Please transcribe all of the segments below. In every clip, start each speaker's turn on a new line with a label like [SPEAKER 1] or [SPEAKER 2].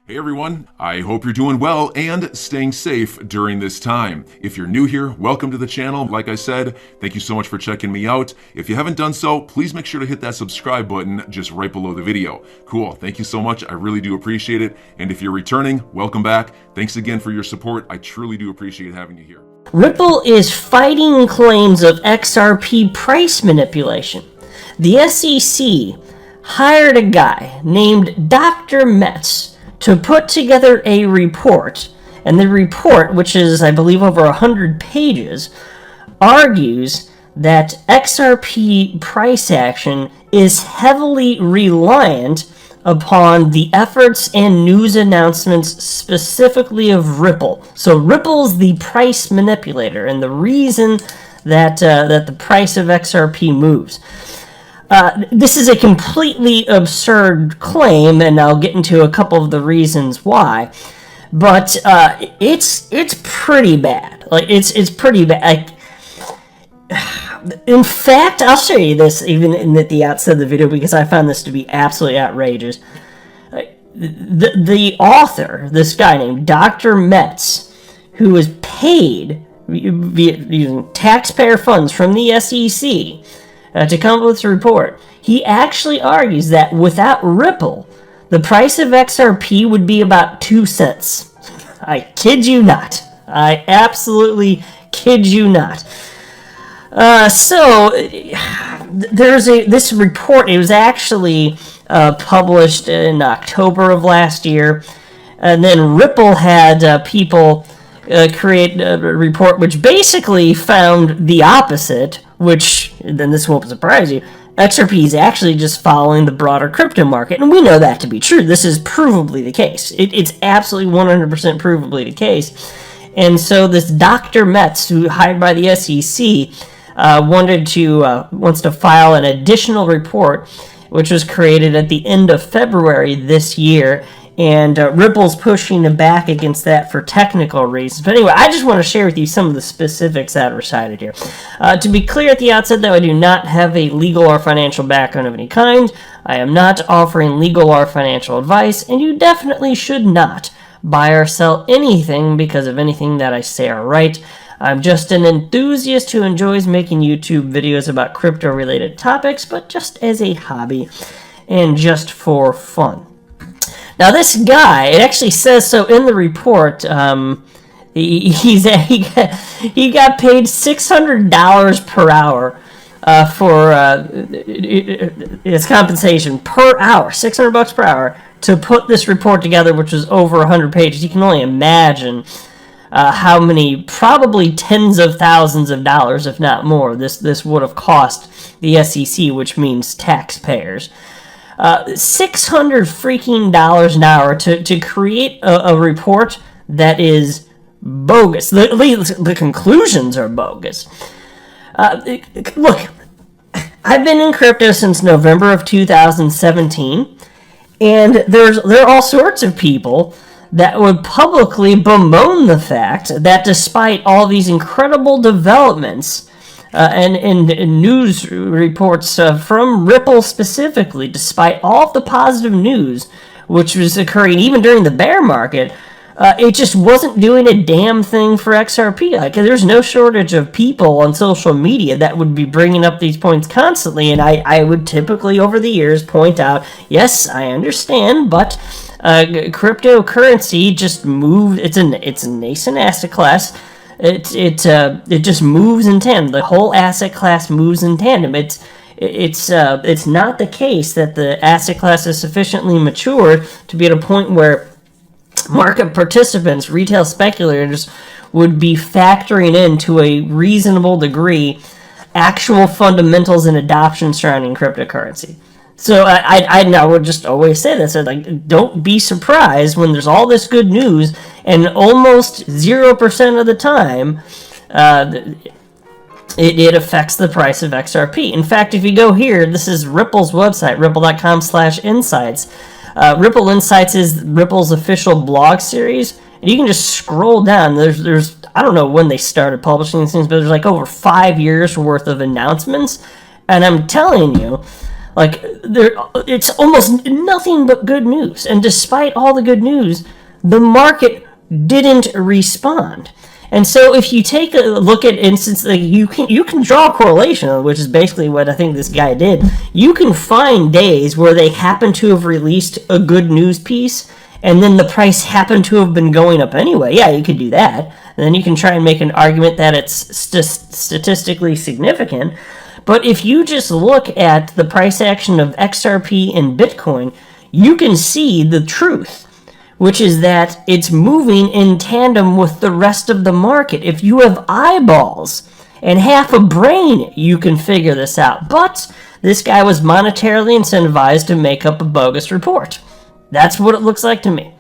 [SPEAKER 1] Hey everyone, I hope you're doing well and staying safe during this time. If you're new here, welcome to the channel. Like I said, thank you so much for checking me out. If you haven't done so, please make sure to hit that subscribe button just right below the video. Cool, thank you so much. I really do appreciate it. And if you're returning, welcome back. Thanks again for your support. I truly do appreciate having you here.
[SPEAKER 2] Ripple is fighting claims of XRP price manipulation. The SEC hired a guy named Dr. Metz to put together a report, and the report, which is, I believe, over 100 pages, argues that XRP price action is heavily reliant upon the efforts and news announcements specifically of Ripple. So Ripple's the price manipulator, and the reason that the price of XRP moves. This is a completely absurd claim, and I'll get into a couple of the reasons why. But it's pretty bad. Like it's pretty bad. In fact, I'll show you this even at the outset of the video because I found this to be absolutely outrageous. The author, this guy named Dr. Metz, who was paid using taxpayer funds from the SEC. To come up with this report, he actually argues that without Ripple, the price of XRP would be about 2 cents. I kid you not. I absolutely kid you not. There's this report. It was actually published in October of last year, and then Ripple had people create a report which basically found the opposite, which, then this won't surprise you, XRP is actually just following the broader crypto market, and we know that to be true. This is provably the case. It's absolutely 100% provably the case. And so this Dr. Metz, who hired by the SEC, wants to file an additional report, which was created at the end of February this year, and Ripple's pushing back against that for technical reasons. But anyway, I just want to share with you some of the specifics that are cited here. To be clear at the outset, though, I do not have a legal or financial background of any kind. I am not offering legal or financial advice, and you definitely should not buy or sell anything because of anything that I say or write. I'm just an enthusiast who enjoys making YouTube videos about crypto-related topics, but just as a hobby and just for fun. Now, this guy, it actually says so in the report. He got paid $600 per hour for his compensation per hour, $600 per hour, to put this report together, which was over 100 pages. You can only imagine how many, probably tens of thousands of dollars, if not more, this would have cost the SEC, which means taxpayers. $600 freaking an hour to create a report that is bogus. The conclusions are bogus. Look, I've been in crypto since November of 2017, and there are all sorts of people that would publicly bemoan the fact that despite all these incredible developments and news reports from Ripple specifically, despite all of the positive news which was occurring even during the bear market, it just wasn't doing a damn thing for XRP. Like, there's no shortage of people on social media that would be bringing up these points constantly, and I would typically over the years point out, yes, I understand, but cryptocurrency just moved. It's a nascent asset class. It just moves in tandem. The whole asset class moves in tandem. It's not the case that the asset class is sufficiently matured to be at a point where market participants, retail speculators, would be factoring in to a reasonable degree actual fundamentals and adoption surrounding cryptocurrency. So I now would just always say this, like, don't be surprised when there's all this good news and almost 0% of the time it affects the price of XRP. In fact, if you go here, this is Ripple's website, ripple.com/insights. Ripple Insights is Ripple's official blog series, and you can just scroll down. There's I don't know when they started publishing these things, but there's like over 5 years worth of announcements, and I'm telling you, Like, it's almost nothing but good news. And despite all the good news, the market didn't respond. And so if you take a look at instances, like you can draw a correlation, which is basically what I think this guy did. You can find days where they happen to have released a good news piece, and then the price happened to have been going up anyway. Yeah, you could do that. And then you can try and make an argument that it's statistically significant. But if you just look at the price action of XRP and Bitcoin, you can see the truth, which is that it's moving in tandem with the rest of the market. If you have eyeballs and half a brain, you can figure this out. But this guy was monetarily incentivized to make up a bogus report. That's what it looks like to me.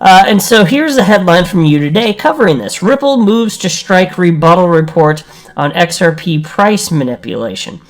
[SPEAKER 2] And so here's the headline from You Today covering this. Ripple moves to strike rebuttal report on XRP price manipulation.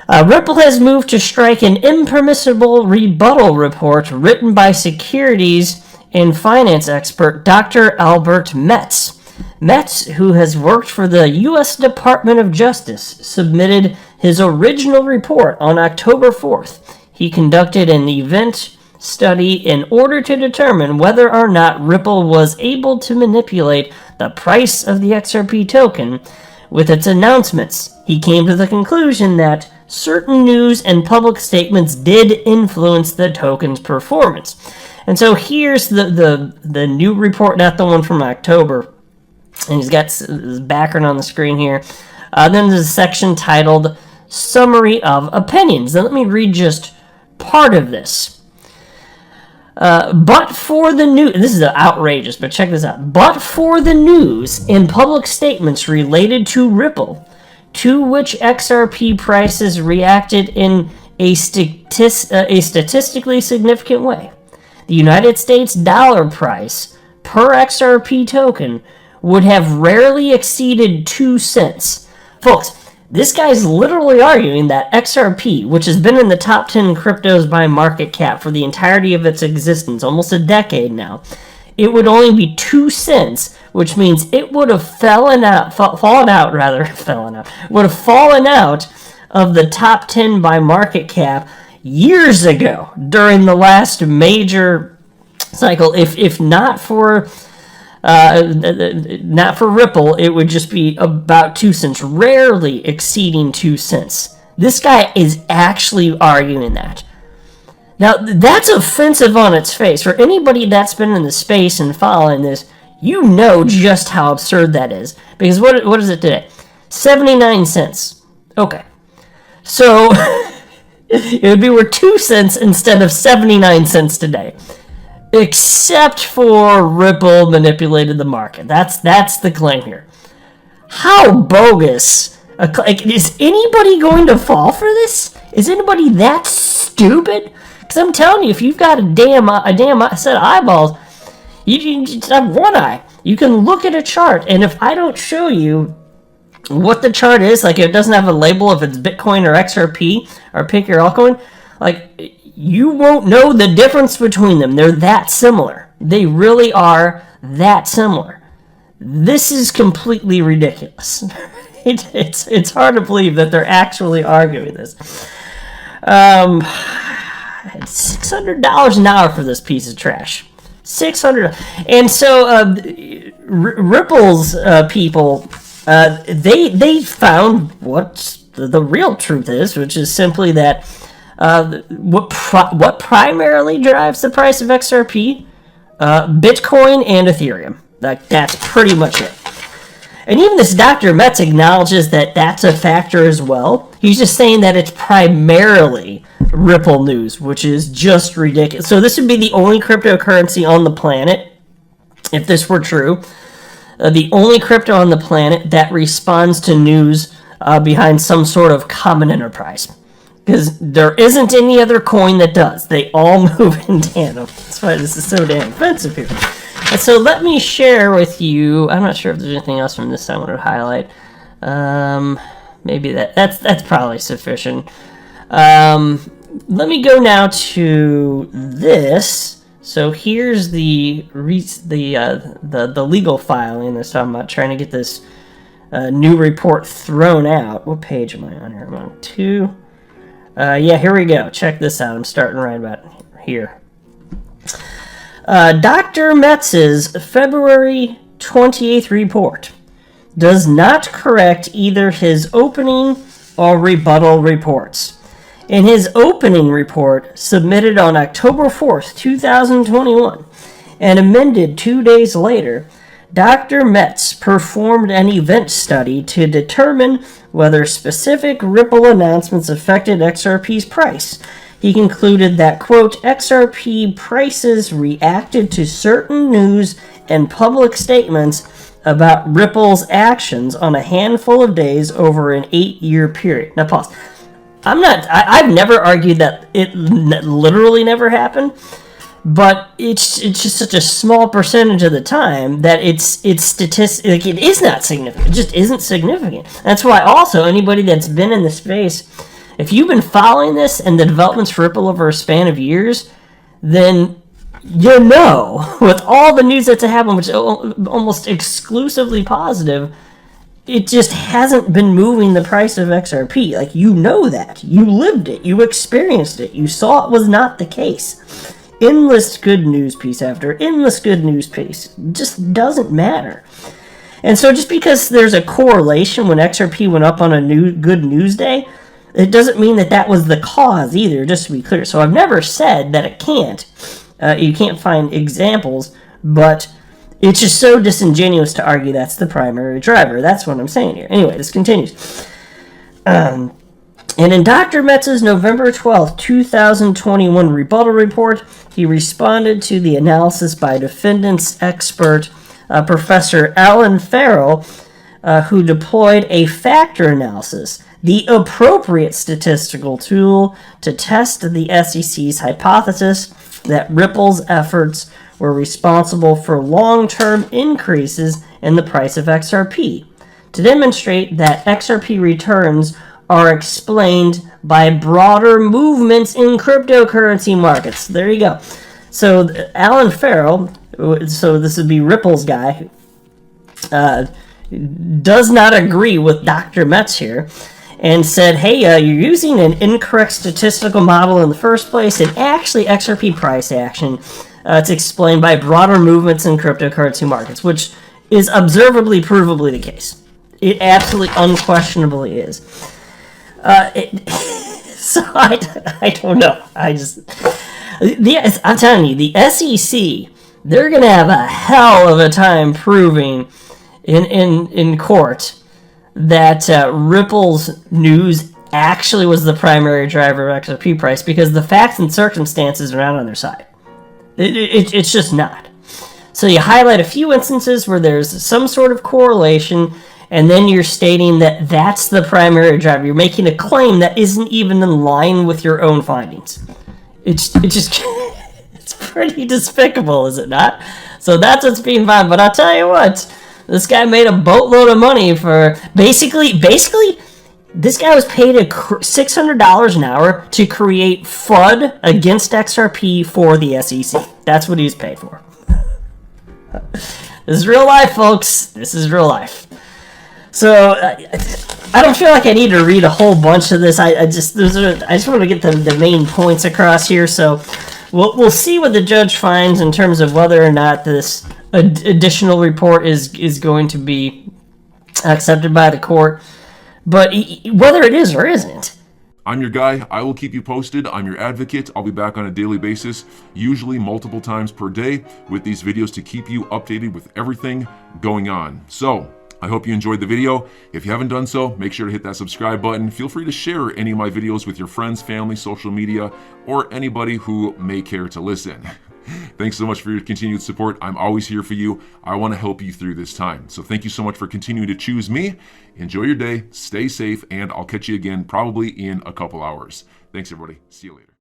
[SPEAKER 2] Ripple has moved to strike an impermissible rebuttal report written by securities and finance expert Dr. Albert Metz. Metz, who has worked for the U.S. Department of Justice, submitted his original report on October 4th. He conducted an event study in order to determine whether or not Ripple was able to manipulate the price of the XRP token with its announcements. He came to the conclusion that certain news and public statements did influence the token's performance. And so here's the new report, not the one from October. And he's got his background on the screen here. Then there's a section titled Summary of Opinions. Now let me read just part of this. But for the news, this is outrageous, but check this out. But for the news and public statements related to Ripple, to which XRP prices reacted in a statistically significant way, the United States dollar price per XRP token would have rarely exceeded 2 cents. Folks, this guy's literally arguing that XRP, which has been in the top 10 cryptos by market cap for the entirety of its existence, almost a decade now, it would only be 2 cents, which means it would have fallen out of the top 10 by market cap years ago during the last major cycle. If not for Ripple, it would just be about 2 cents, rarely exceeding 2 cents. This guy is actually arguing that. Now, that's offensive on its face. For anybody that's been in the space and following this, you know just how absurd that is. Because what is it today? 79 cents. Okay. So, it would be worth 2 cents instead of 79 cents today. Except for Ripple manipulated the market. That's the claim here. How bogus. Is anybody going to fall for this? Is anybody that stupid? Because I'm telling you, if you've got a damn set of eyeballs, you just have one eye. You can look at a chart, and if I don't show you what the chart is, like it doesn't have a label if it's Bitcoin or XRP, or pick your altcoin, like you won't know the difference between them. They're that similar. They really are that similar. This is completely ridiculous. It's hard to believe that they're actually arguing this. $600 an hour for this piece of trash. $600. And so Ripple's people, they found what the real truth is, which is simply that what primarily drives the price of XRP? Bitcoin and Ethereum. That's pretty much it. And even this Dr. Metz acknowledges that that's a factor as well. He's just saying that it's primarily Ripple news, which is just ridiculous. So this would be the only cryptocurrency on the planet, if this were true, the only crypto on the planet that responds to news behind some sort of common enterprise. Because there isn't any other coin that does. They all move in tandem. That's why this is so damn offensive here. And so let me share with you, I'm not sure if there's anything else from this I want to highlight. Maybe that's probably sufficient. Let me go now to this. So here's the legal filing that's talking about trying to get this new report thrown out. What page am I on here? I'm on 2. Yeah, here we go. Check this out. I'm starting right about here. Dr. Metz's February 28th report does not correct either his opening or rebuttal reports. In his opening report, submitted on October 4th, 2021, and amended 2 days later, Dr. Metz performed an event study to determine whether specific Ripple announcements affected XRP's price. He concluded that, quote, XRP prices reacted to certain news and public statements about Ripple's actions on a handful of days over an 8-year period. Now pause. I've never argued that it literally never happened, but it's just such a small percentage of the time that it's statistic. Like, it is not significant. It just isn't significant. That's why also anybody that's been in the space, if you've been following this and the developments for Ripple over a span of years, then you know, with all the news that's happened, which is almost exclusively positive, it just hasn't been moving the price of XRP. Like, you know that. You lived it. You experienced it. You saw it was not the case. Endless good news piece after endless good news piece. It just doesn't matter. And so just because there's a correlation when XRP went up on a good news day, it doesn't mean that that was the cause either, just to be clear. So I've never said that it can't. You can't find examples, but it's just so disingenuous to argue that's the primary driver. That's what I'm saying here. Anyway, this continues. And in Dr. Metz's November 12th, 2021 rebuttal report, he responded to the analysis by defendant's expert, Professor Alan Farrell, who deployed a factor analysis, the appropriate statistical tool to test the SEC's hypothesis that Ripple's efforts were responsible for long-term increases in the price of XRP, to demonstrate that XRP returns are explained by broader movements in cryptocurrency markets. There you go. So Alan Farrell, so this would be Ripple's guy, does not agree with Dr. Metz here, and said, hey, you're using an incorrect statistical model in the first place, and actually XRP price action it's explained by broader movements in cryptocurrency markets, which is observably, provably the case. It absolutely, unquestionably is. So I don't know. I'm telling you, the SEC, they're going to have a hell of a time proving in court that Ripple's news actually was the primary driver of XRP price, because the facts and circumstances are not on their side. It's just not. So you highlight a few instances where there's some sort of correlation, and then you're stating that that's the primary driver. You're making a claim that isn't even in line with your own findings. It's just it's pretty despicable, is it not? So that's what's being found. But I'll tell you what, this guy made a boatload of money for basically. This guy was paid $600 an hour to create FUD against XRP for the SEC. That's what he was paid for. This is real life, folks. This is real life. So I don't feel like I need to read a whole bunch of this. I just want to get the main points across here. So we'll see what the judge finds in terms of whether or not this additional report is going to be accepted by the court. But whether it is or isn't.
[SPEAKER 1] I'm your guy. I will keep you posted. I'm your advocate. I'll be back on a daily basis, usually multiple times per day, with these videos to keep you updated with everything going on. So I hope you enjoyed the video. If you haven't done so, make sure to hit that subscribe button. Feel free to share any of my videos with your friends, family, social media, or anybody who may care to listen. Thanks so much for your continued support. I'm always here for you. I want to help you through this time. So thank you so much for continuing to choose me. Enjoy your day, stay safe, and I'll catch you again probably in a couple hours. Thanks, everybody. See you later.